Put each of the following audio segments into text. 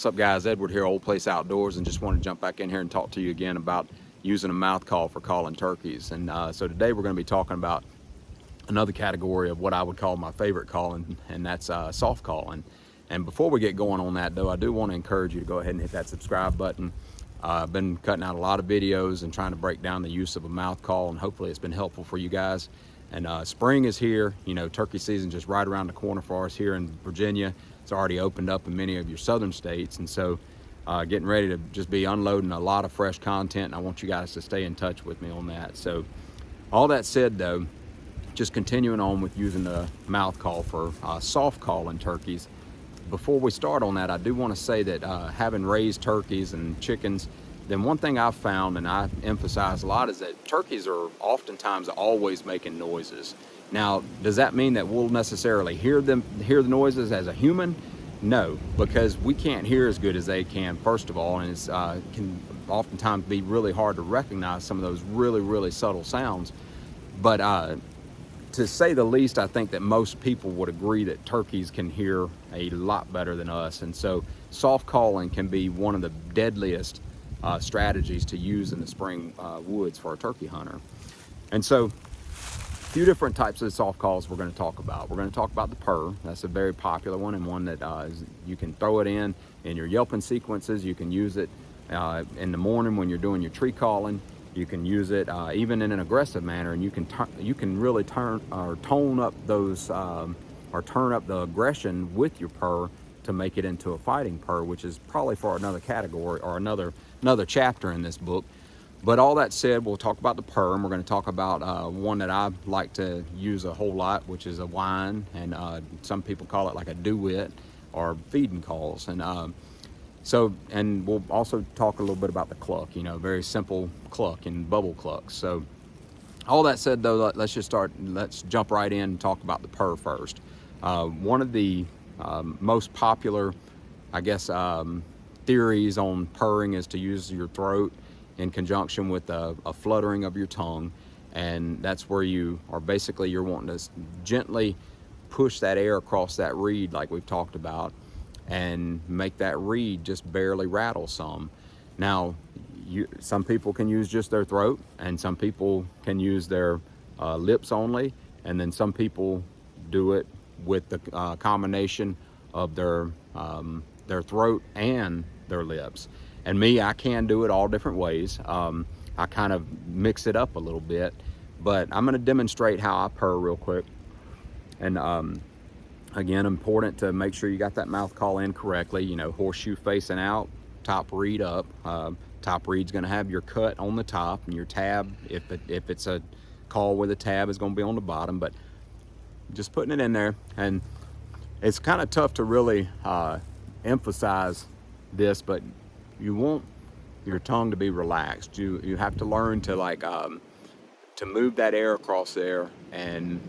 What's up, guys? Edward here, Old Place Outdoors, and just want to jump back in here and talk to you again about using a mouth call for calling turkeys. And so today we're going to be talking about another category of what I would call my favorite calling, and that's soft calling. And before we get going on that, though, I do want to encourage you to go ahead and hit that subscribe button. I've been cutting out a lot of videos and trying to break down the use of a mouth call, and hopefully it's been helpful for you guys. And spring is here. You know, turkey season just right around the corner for us here in Virginia. It's already opened up in many of your southern states, and so getting ready to just be unloading a lot of fresh content, and I want you guys to stay in touch with me on that. So all that said, though, just continuing on with using the mouth call for soft calling turkeys. Before we start on that, I do want to say that having raised turkeys and chickens, then one thing I've found, and I emphasize a lot, is that turkeys are oftentimes always making noises. Now, does that mean that we'll necessarily hear the noises as a human? No, because we can't hear as good as they can, first of all, and it can oftentimes be really hard to recognize some of those really subtle sounds. But to say the least, I think that most people would agree that turkeys can hear a lot better than us. And so soft calling can be one of the deadliest strategies to use in the spring woods for a turkey hunter. And so a few different types of soft calls we're going to talk about. We're going to talk about the purr. That's a very popular one, and one that you can throw it in your yelping sequences. You can use it in the morning when you're doing your tree calling. You can use it even in an aggressive manner, and you can really tone up those or turn up the aggression with your purr to make it into a fighting purr, which is probably for another category or another chapter in this book. But all that said, we'll talk about the purr, and we're going to talk about one that I like to use a whole lot, which is a whine, and some people call it like a do-it or feeding calls. And and we'll also talk a little bit about the cluck, you know, very simple cluck and bubble clucks. So all that said, though, let's jump right in and talk about the purr first. One of the most popular, I guess, theories on purring is to use your throat in conjunction with a fluttering of your tongue, and that's where you're wanting to gently push that air across that reed like we've talked about, and make that reed just barely rattle some. Now, some people can use just their throat, and some people can use their lips only, and then some people do it with the combination of their throat and their lips. And me, I can do it all different ways. I kind of mix it up a little bit, but I'm going to demonstrate how I purr real quick. And again, important to make sure you got that mouth call in correctly. You know, horseshoe facing out, top reed up. Top reed's going to have your cut on the top, and your tab, if it's a call with a tab, is going to be on the bottom. But just putting it in there, and it's kind of tough to really emphasize this, but you want your tongue to be relaxed. You have to learn to to move that air across there, and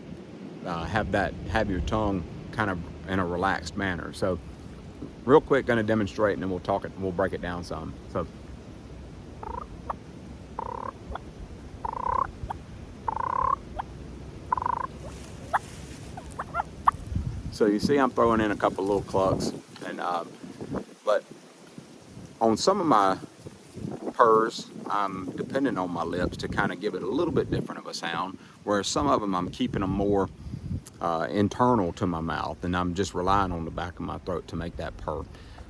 have your tongue kind of in a relaxed manner. So real quick, going to demonstrate, and then we'll break it down some. So you see I'm throwing in a couple little clucks, and but on some of my purrs, I'm depending on my lips to kind of give it a little bit different of a sound, whereas some of them I'm keeping them more internal to my mouth, and I'm just relying on the back of my throat to make that purr.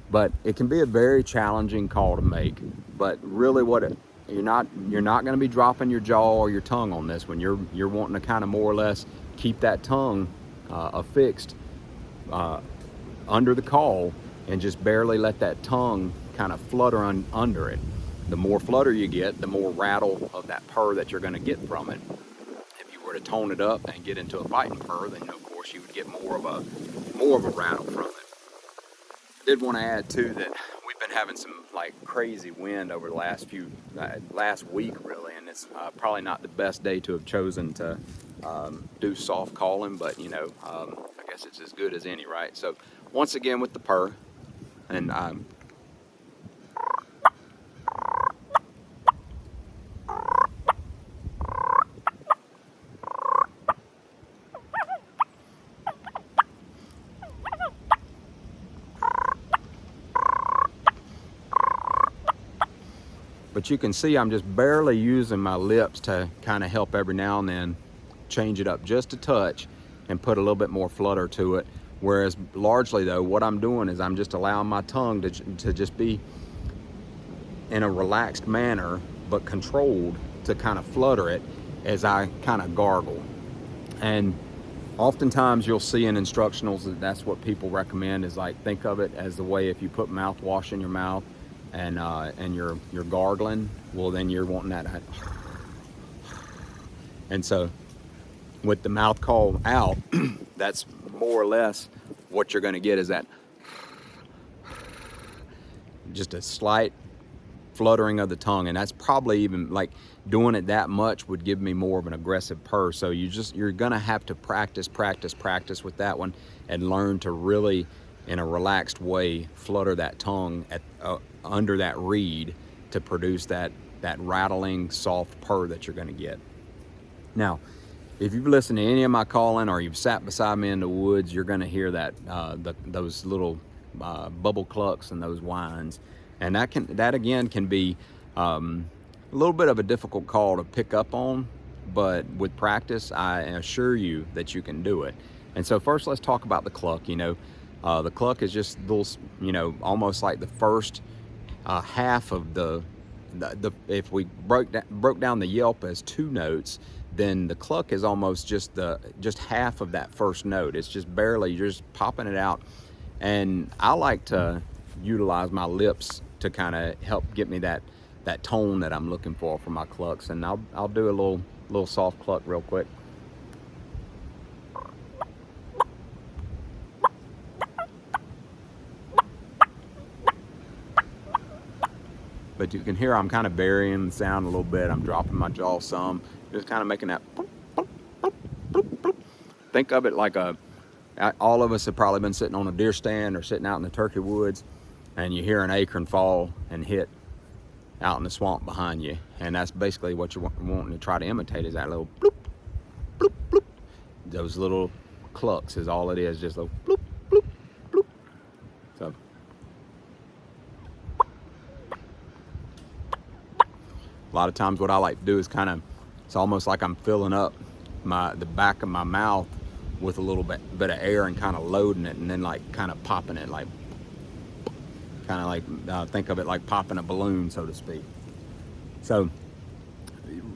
But it can be a very challenging call to make. But really, you're not going to be dropping your jaw or your tongue on this one. You're wanting to kind of more or less keep that tongue affixed under the call, and just barely let that tongue kind of flutter under it. The more flutter you get, the more rattle of that purr that you're going to get from it. If you were to tone it up and get into a fighting purr, then of course you would get more of a rattle from it. I did want to add too that we've been having some like crazy wind over the last week really, and it's probably not the best day to have chosen to do soft calling, but you know, I guess it's as good as any, right? So once again with the purr, and But you can see I'm just barely using my lips to kind of help every now and then change it up just a touch and put a little bit more flutter to it. Whereas largely though, what I'm doing is I'm just allowing my tongue to just be in a relaxed manner, but controlled, to kind of flutter it as I kind of gargle. And oftentimes you'll see in instructionals that that's what people recommend, is like, think of it as the way if you put mouthwash in your mouth and you're gargling, well then you're wanting that. And so with the mouth call out, that's more or less what you're going to get, is that just a slight fluttering of the tongue. And that's probably even like doing it that much would give me more of an aggressive purr. So you're gonna have to practice with that one and learn to really, in a relaxed way, flutter that tongue at under that reed to produce that rattling soft purr that you're gonna get. Now, if you've listened to any of my calling or you've sat beside me in the woods, you're gonna hear that those little bubble clucks and those whines. And that again can be a little bit of a difficult call to pick up on, but with practice, I assure you that you can do it. And so first, let's talk about the cluck. You know, the cluck is just those, you know, almost like the first half of the if we broke down the yelp as 2 notes, then the cluck is almost just half of that first note. It's just barely, you're just popping it out. And I like to utilize my lips to kind of help get me that tone that I'm looking for my clucks. And I'll do a little soft cluck real quick. But you can hear I'm kind of varying the sound a little bit. I'm dropping my jaw some, just kind of making that. Think of it like all of us have probably been sitting on a deer stand or sitting out in the turkey woods, and you hear an acorn fall and hit out in the swamp behind you. And that's basically what you're wanting to try to imitate, is that little bloop, bloop, bloop. Those little clucks is all it is, just a bloop, bloop, bloop. So a lot of times what I like to do is kind of, it's almost like I'm filling up the back of my mouth with a little bit of air and kind of loading it, and then like kind of popping it, like kind of like think of it like popping a balloon, so to speak. So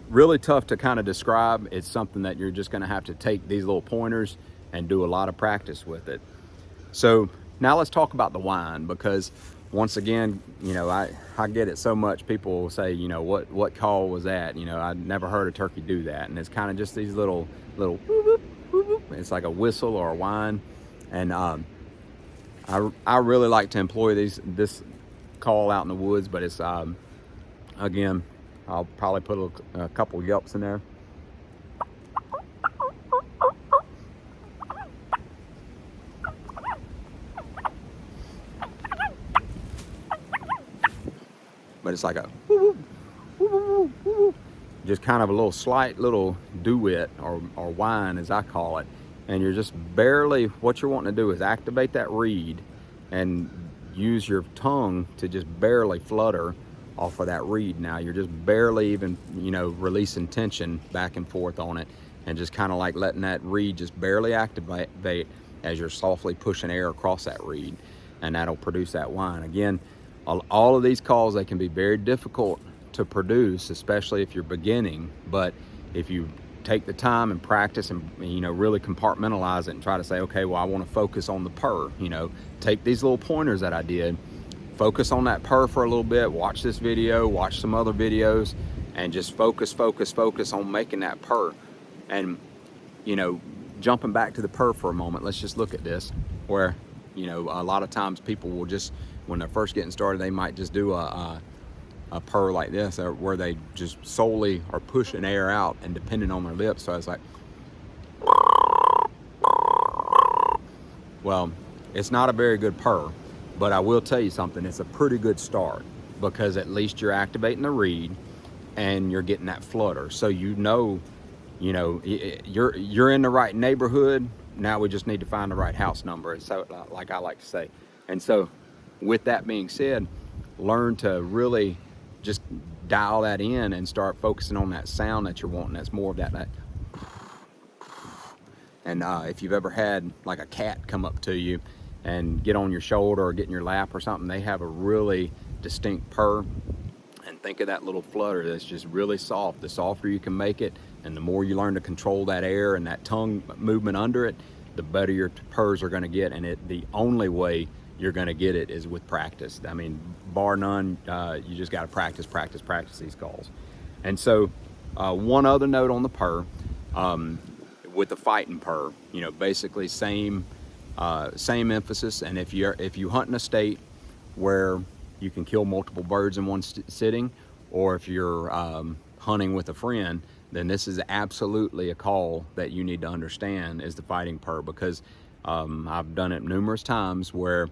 really tough to kind of describe. It's something that you're just going to have to take these little pointers and do a lot of practice with it. So now let's talk about the whine, because once again, you know, I get it so much. People will say, you know, what call was that? You know, I never heard a turkey do that. And it's kind of just these little whoop, whoop, whoop, whoop. It's like a whistle or a whine. And I really like to employ this call out in the woods, but it's again, I'll probably put a couple yelps in there. But it's like a woo, woo, woo, woo, just kind of a little slight little duet or whine, as I call it. And you're just barely, what you're wanting to do is activate that reed and use your tongue to just barely flutter off of that reed. Now you're just barely even, you know, releasing tension back and forth on it, and just kind of like letting that reed just barely activate as you're softly pushing air across that reed, and that'll produce that whine. Again, all of these calls, they can be very difficult to produce, especially if you're beginning, but if you take the time and practice and, you know, really compartmentalize it and try to say, okay, well, I want to focus on the purr, you know, take these little pointers that I did, focus on that purr for a little bit, watch this video, watch some other videos, and just focus on making that purr. And, you know, jumping back to the purr for a moment, let's just look at this, where, you know, a lot of times people will just, when they're first getting started, they might just do a purr like this, where they just solely are pushing air out and depending on their lips. So it's like, well, it's not a very good purr, but I will tell you something, it's a pretty good start, because at least you're activating the reed and you're getting that flutter. So you know, you're in the right neighborhood. Now we just need to find the right house number, so like I like to say. And so with that being said, learn to really just dial that in and start focusing on that sound that you're wanting. That's more of that. And if you've ever had like a cat come up to you and get on your shoulder or get in your lap or something, they have a really distinct purr. And think of that little flutter that's just really soft. The softer you can make it, and the more you learn to control that air and that tongue movement under it, the better your purrs are going to get. And the only way you're going to get it is with practice. I mean, bar none. You just got to practice these calls. And so one other note on the purr, with the fighting purr, you know, basically same emphasis. And if you hunt in a state where you can kill multiple birds in one sitting, or if you're hunting with a friend, then this is absolutely a call that you need to understand, is the fighting purr. Because I've done it numerous times where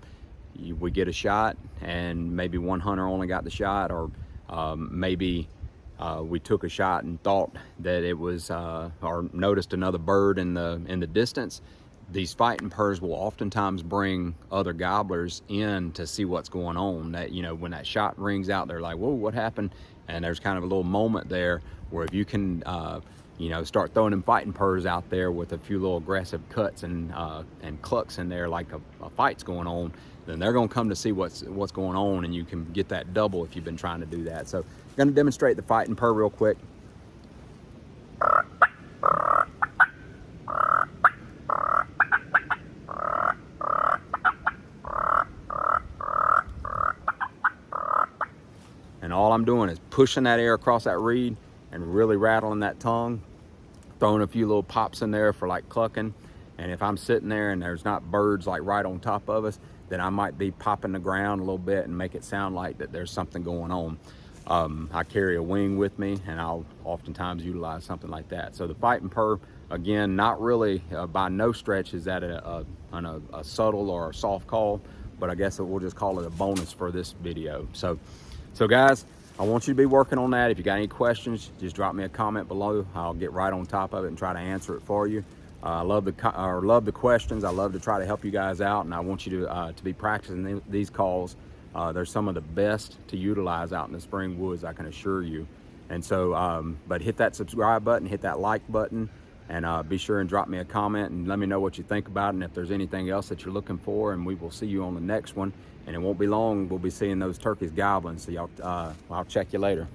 we get a shot and maybe one hunter only got the shot, or maybe we took a shot and thought that it was or noticed another bird in the distance. These fighting purrs will oftentimes bring other gobblers in to see what's going on. That, you know, when that shot rings out, they're like, whoa, what happened? And there's kind of a little moment there where if you can you know, start throwing them fighting purrs out there with a few little aggressive cuts and clucks in there, like a fight's going on, then they're going to come to see what's going on, and you can get that double if you've been trying to do that. So I'm going to demonstrate the fighting purr real quick. And all I'm doing is pushing that air across that reed and really rattling that tongue, throwing a few little pops in there for like clucking. And if I'm sitting there and there's not birds like right on top of us, then I might be popping the ground a little bit and make it sound like that there's something going on. I carry a wing with me, and I'll oftentimes utilize something like that. So the fighting purr, again, not really, by no stretch is that a subtle or a soft call, but I guess we'll just call it a bonus for this video. So guys, I want you to be working on that. If you got any questions, just drop me a comment below. I'll get right on top of it and try to answer it for you. I love the questions. I love to try to help you guys out, and I want you to be practicing these calls. They're some of the best to utilize out in the spring woods, I can assure you. And so, but hit that subscribe button, hit that like button, and be sure and drop me a comment and let me know what you think about it, and if there's anything else that you're looking for. And we will see you on the next one. And it won't be long, we'll be seeing those turkeys gobbling. So y'all, I'll check you later.